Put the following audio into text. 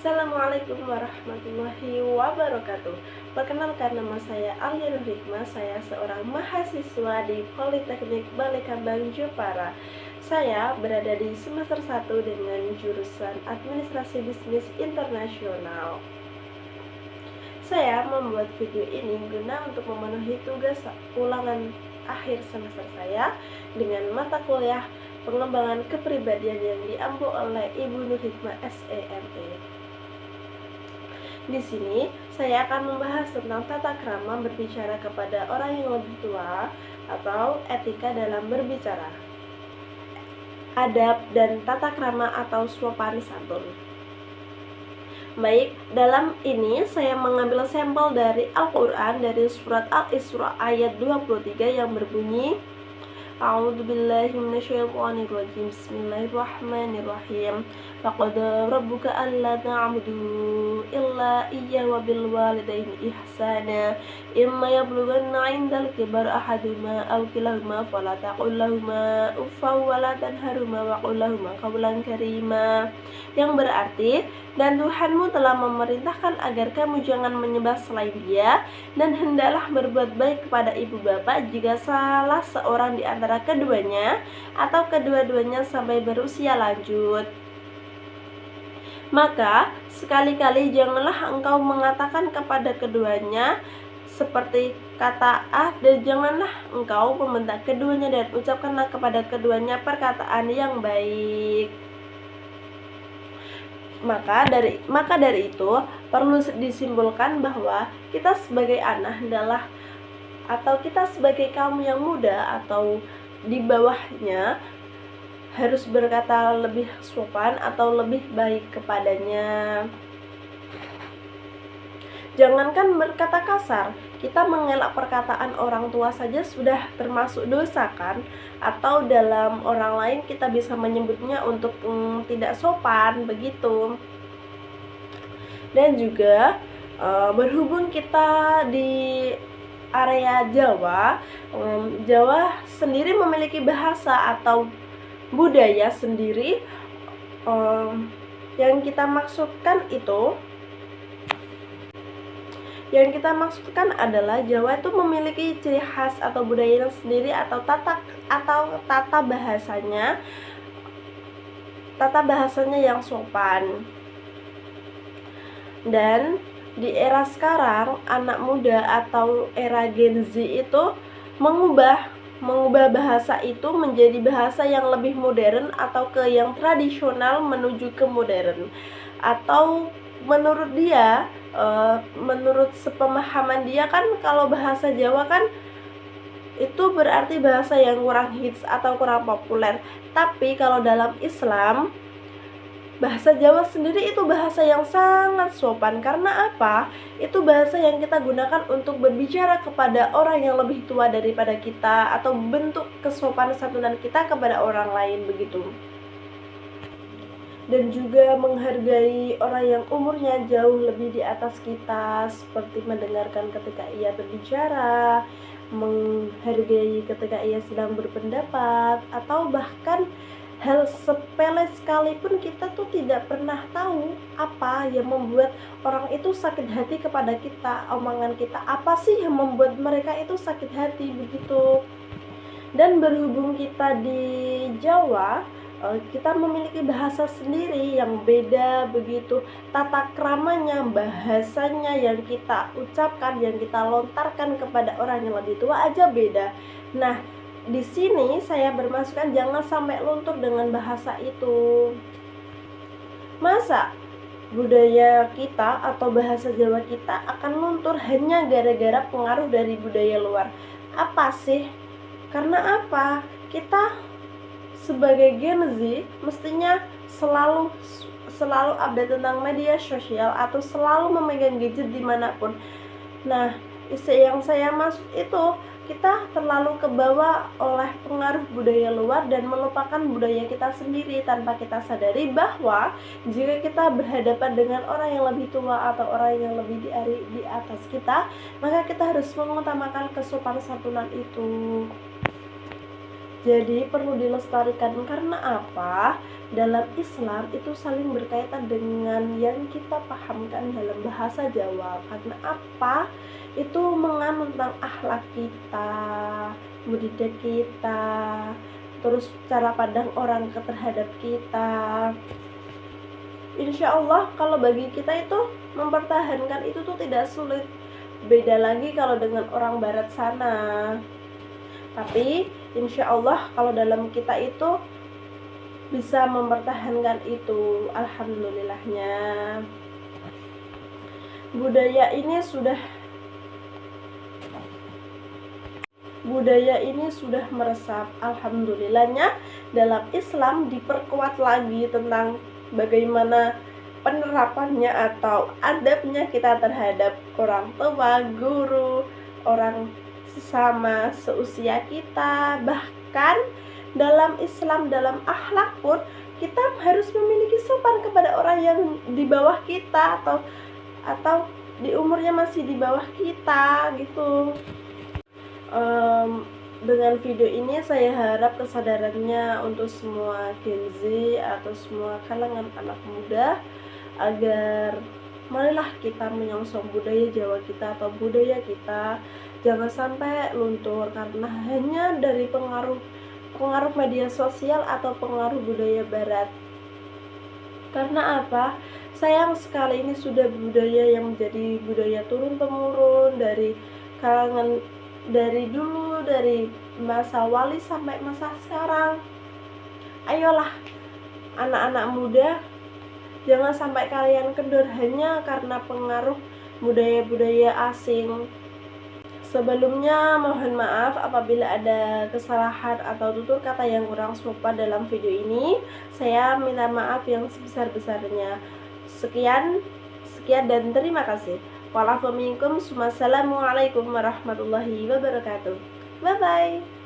Assalamualaikum warahmatullahi wabarakatuh. Perkenalkan, nama saya Alia Nur Hikmah. Saya seorang mahasiswa di Politeknik Balikambang, Jepara. Saya berada di semester 1 dengan jurusan Administrasi Bisnis Internasional. Saya membuat video ini guna untuk memenuhi tugas ulangan akhir semester saya dengan mata kuliah pengembangan kepribadian yang diambil oleh Ibu Nur Hikmah SEME. Di sini saya akan membahas tentang tata krama berbicara kepada orang yang lebih tua atau etika dalam berbicara, adab dan tata krama atau sopan santun. Baik, dalam ini saya mengambil sampel dari Al-Quran dari surat Al-Isra ayat 23 yang berbunyi, A'udzubillahi minasyaitonirrajim. Bismillahirrahmanirrahim. Faqada rabbuka alla ta'budu illa iyyahu wa bil walidaini ihsana. Imma yablughanna 'indal kibari ahaduhuma aw kilahuma fala taqul lahumā uffin wa la tanharhumā wa qul lahumā qawlan karīmā. Yang berarti, dan Tuhanmu telah memerintahkan agar kamu jangan menyembah selain Dia, dan hendaklah berbuat baik kepada ibu bapak jika salah seorang di antara keduanya atau kedua-duanya sampai berusia lanjut. Maka sekali-kali janganlah engkau mengatakan kepada keduanya seperti kata A, dan janganlah engkau membentak keduanya, dan ucapkanlah kepada keduanya perkataan yang baik. Maka dari itu perlu disimpulkan bahwa kita sebagai anak adalah, atau kita sebagai kaum yang muda atau di bawahnya, harus berkata lebih sopan atau lebih baik kepadanya. Jangankan berkata kasar, kita mengelak perkataan orang tua saja sudah termasuk dosa kan? Atau dalam orang lain kita bisa menyebutnya untuk tidak sopan begitu. Dan juga berhubung kita di area Jawa, Jawa sendiri memiliki bahasa atau budaya sendiri. Yang kita maksudkan adalah Jawa itu memiliki ciri khas atau budaya yang sendiri atau tata bahasanya yang sopan. Dan di era sekarang, anak muda atau era Gen Z itu mengubah bahasa itu menjadi bahasa yang lebih modern atau ke yang tradisional menuju ke modern. Atau menurut dia, menurut sepemahaman dia kan, kalau bahasa Jawa kan itu berarti bahasa yang kurang hits atau kurang populer. Tapi kalau dalam Islam, bahasa Jawa sendiri itu bahasa yang sangat sopan. Karena apa? Itu bahasa yang kita gunakan untuk berbicara kepada orang yang lebih tua daripada kita, atau bentuk kesopanan santunan kita kepada orang lain begitu. Dan juga menghargai orang yang umurnya jauh lebih di atas kita, seperti mendengarkan ketika ia berbicara, menghargai ketika ia sedang berpendapat, atau bahkan hal sepele sekalipun kita tuh tidak pernah tahu apa yang membuat orang itu sakit hati kepada kita, omongan kita apa sih yang membuat mereka itu sakit hati begitu. Dan berhubung kita di Jawa, kita memiliki bahasa sendiri yang beda begitu, tata kramanya, bahasanya yang kita ucapkan, yang kita lontarkan kepada orang yang lebih tua aja beda. Nah, di sini saya bermasukan jangan sampai luntur dengan bahasa itu. Masa budaya kita atau bahasa Jawa kita akan luntur hanya gara-gara pengaruh dari budaya luar? Apa sih? Karena apa? Kita sebagai Gen Z mestinya selalu update tentang media sosial atau selalu memegang gadget dimanapun. Nah, yang saya maksud itu, kita terlalu kebawa oleh pengaruh budaya luar dan melupakan budaya kita sendiri tanpa kita sadari bahwa jika kita berhadapan dengan orang yang lebih tua atau orang yang lebih di atas kita, maka kita harus mengutamakan kesopanan santunan itu. Jadi perlu dilestarikan karena apa? Dalam Islam itu saling berkaitan dengan yang kita pahamkan dalam bahasa Jawa. Karena apa? Itu mengandung tentang akhlak kita, budaya kita, terus cara pandang orang terhadap kita. Insya Allah kalau bagi kita itu mempertahankan itu tuh tidak sulit. Beda lagi kalau dengan orang barat sana. Tapi insya Allah kalau dalam kita itu bisa mempertahankan itu, alhamdulillahnya. Budaya ini sudah meresap, alhamdulillahnya. Dalam Islam diperkuat lagi tentang bagaimana penerapannya atau adabnya kita terhadap orang tua, guru, orang sesama seusia kita. Bahkan dalam Islam, dalam akhlak pun kita harus memiliki sopan kepada orang yang di bawah kita atau di umurnya masih di bawah kita gitu. Dengan video ini saya harap kesadarannya untuk semua Gen Z atau semua kalangan anak muda agar marilah kita menyongsong budaya Jawa kita atau budaya kita, jangan sampai luntur karena hanya dari pengaruh media sosial atau pengaruh budaya barat. Karena apa? Sayang sekali ini sudah budaya yang menjadi budaya turun temurun dari kalangan dari dulu, dari masa wali sampai masa sekarang. Ayolah anak-anak muda, jangan sampai kalian kendor hanya karena pengaruh budaya-budaya asing. Sebelumnya mohon maaf apabila ada kesalahan atau tutur kata yang kurang sopan dalam video ini. Saya minta maaf yang sebesar-besarnya. Sekian dan terima kasih. Wassalamualaikum warahmatullahi wabarakatuh. Bye bye.